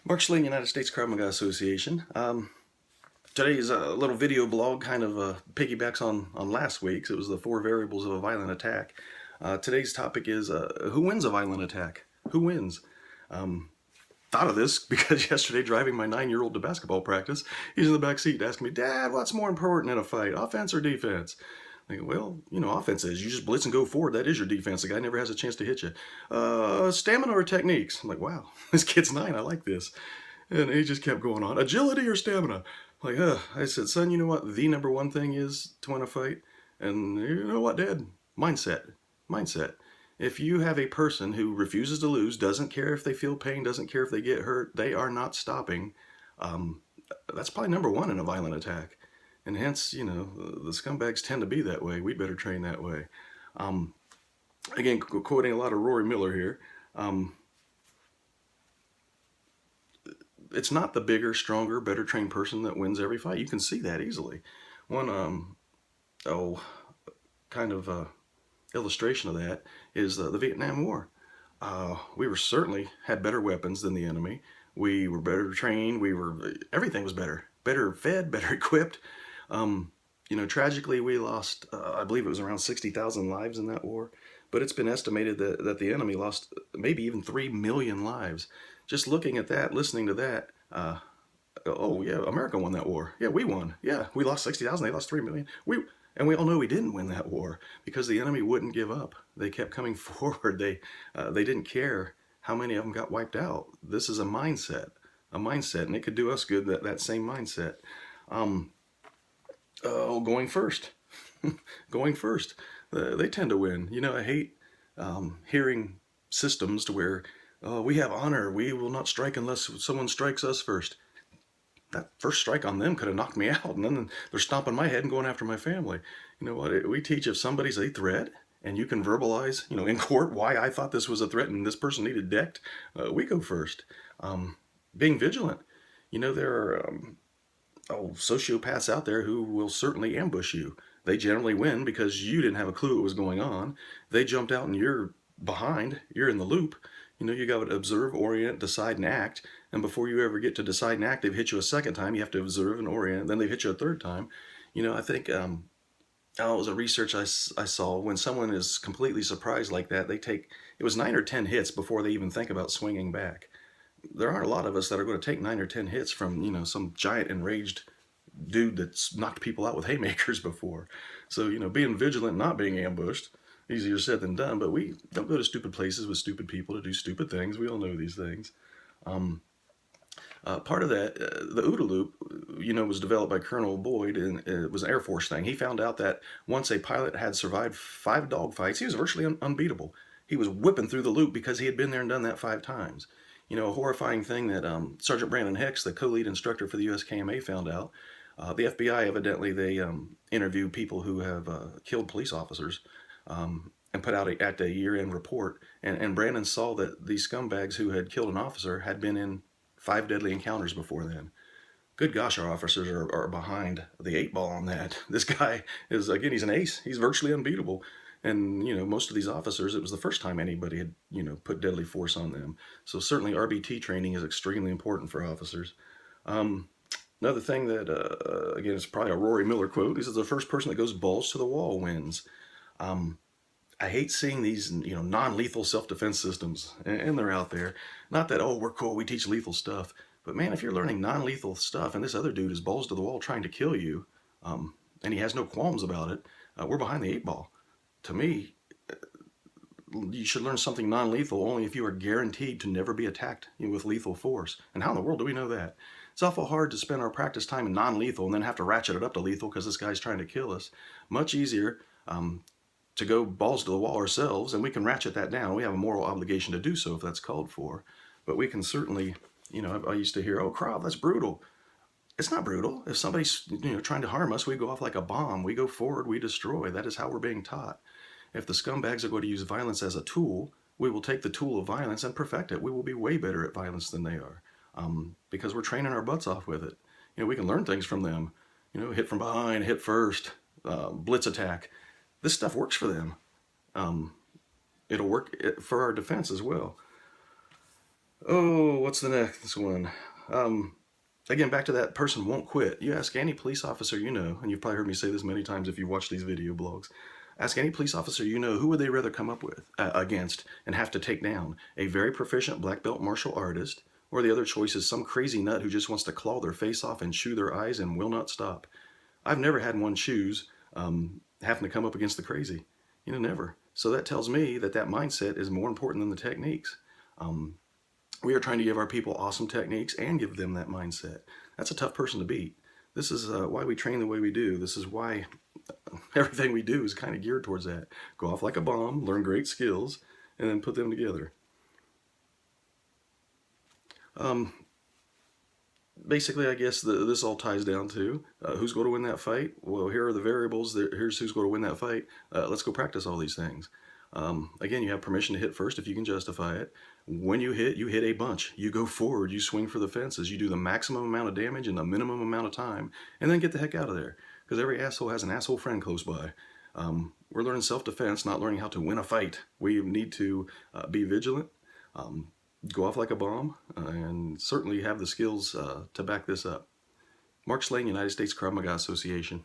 Mark Schling, United States Krav Maga Association. Today's a little video blog kind of piggybacks on last week's. It was the 4 variables of a violent attack. Today's topic is who wins a violent attack? Who wins? Thought of this because yesterday driving my 9-year-old to basketball practice, he's in the back seat asking me, Dad, what's more important in a fight, offense or defense? I go, well, offense is you just blitz and go forward. That is your defense. The guy never has a chance to hit you. Stamina or techniques? I'm like, wow, this kid's 9. I like this. And he just kept going on. Agility or stamina? I'm like, I said, son, you know what the number one thing is to win a fight? And you know what, Dad? Mindset. Mindset. If you have a person who refuses to lose, doesn't care if they feel pain, doesn't care if they get hurt, they are not stopping. Um, that's probably number one in a violent attack. And hence, the scumbags tend to be that way. We'd better train that way. Again, quoting a lot of Rory Miller here. It's not the bigger, stronger, better trained person that wins every fight. You can see that easily. One, kind of illustration of that is the Vietnam War. We were certainly had better weapons than the enemy. We were better trained. Everything was better fed, better equipped. Tragically, we lost, I believe it was around 60,000 lives in that war, but it's been estimated that the enemy lost maybe even 3 million lives. Just looking at that, listening to that, oh yeah, America won that war. Yeah, we won. Yeah, we lost 60,000, they lost 3 million. And we all know we didn't win that war because the enemy wouldn't give up. They kept coming forward. They didn't care how many of them got wiped out. This is a mindset, and it could do us good, that same mindset. Going first. Going first. They tend to win. I hate hearing systems to where we have honor. We will not strike unless someone strikes us first. That first strike on them could have knocked me out, and then they're stomping my head and going after my family. You know what? We teach if somebody's a threat, and you can verbalize, in court why I thought this was a threat and this person needed decked, we go first. Being vigilant. There are sociopaths out there who will certainly ambush you. They generally win because you didn't have a clue what was going on. They jumped out and you're behind. You're in the loop. You got to observe, orient, decide, and act. And before you ever get to decide and act, they've hit you a second time. You have to observe and orient. Then they've hit you a third time. I think it was a research I saw. When someone is completely surprised like that, it was 9 or 10 hits before they even think about swinging back. There aren't a lot of us that are going to take 9 or 10 hits from, some giant enraged dude that's knocked people out with haymakers before. So, being vigilant, not being ambushed, easier said than done, but we don't go to stupid places with stupid people to do stupid things. We all know these things. Part of that, the OODA loop, was developed by Colonel Boyd, and it was an Air Force thing. He found out that once a pilot had survived 5 dogfights, he was virtually unbeatable. He was whipping through the loop because he had been there and done that 5 times. A horrifying thing that Sergeant Brandon Hicks, the co-lead instructor for the USKMA, found out. The FBI, evidently, they interviewed people who have killed police officers and put out a year-end report. And Brandon saw that these scumbags who had killed an officer had been in 5 deadly encounters before then. Good gosh, our officers are behind the 8 ball on that. This guy is, again, he's an ace. He's virtually unbeatable. And, most of these officers, it was the first time anybody had, put deadly force on them. So certainly RBT training is extremely important for officers. Another thing that, again, is probably a Rory Miller quote. He says, the first person that goes balls to the wall wins. I hate seeing these, non-lethal self-defense systems, and they're out there. Not that, we're cool, we teach lethal stuff. But man, if you're learning non-lethal stuff and this other dude is balls to the wall trying to kill you, and he has no qualms about it, we're behind the 8 ball. To me, you should learn something non-lethal only if you are guaranteed to never be attacked with lethal force. And how in the world do we know that? It's awful hard to spend our practice time in non-lethal and then have to ratchet it up to lethal because this guy's trying to kill us. Much easier to go balls to the wall ourselves, and we can ratchet that down. We have a moral obligation to do so if that's called for. But we can certainly, I used to hear, Krav, that's brutal. It's not brutal. If somebody's trying to harm us, we go off like a bomb. We go forward, we destroy. That is how we're being taught. If the scumbags are going to use violence as a tool, we will take the tool of violence and perfect it. We will be way better at violence than they are because we're training our butts off with it. We can learn things from them. Hit from behind, hit first, blitz attack. This stuff works for them. It'll work for our defense as well. Oh, what's the next one? Um, Again, back to that person won't quit. You ask any police officer you know, and you've probably heard me say this many times if you watch these video blogs. Ask any police officer you know who would they rather come up with against and have to take down a very proficient black belt martial artist, or the other choice is some crazy nut who just wants to claw their face off and chew their eyes and will not stop. I've never had one choose having to come up against the crazy. Never. So that tells me that that mindset is more important than the techniques. Um, we are trying to give our people awesome techniques and give them that mindset. That's a tough person to beat. This is why we train the way we do. This is why everything we do is kind of geared towards that. Go off like a bomb, learn great skills, and then put them together. Um, Basically, I guess this all ties down to who's going to win that fight. Well, here are the variables. Here's who's going to win that fight. Let's go practice all these things. Again, you have permission to hit first if you can justify it. When you hit a bunch. You go forward, you swing for the fences, you do the maximum amount of damage in the minimum amount of time, and then get the heck out of there. Because every asshole has an asshole friend close by. We're learning self-defense, not learning how to win a fight. We need to be vigilant, um, go off like a bomb, and certainly have the skills to back this up. Mark Slane, United States Krav Maga Association.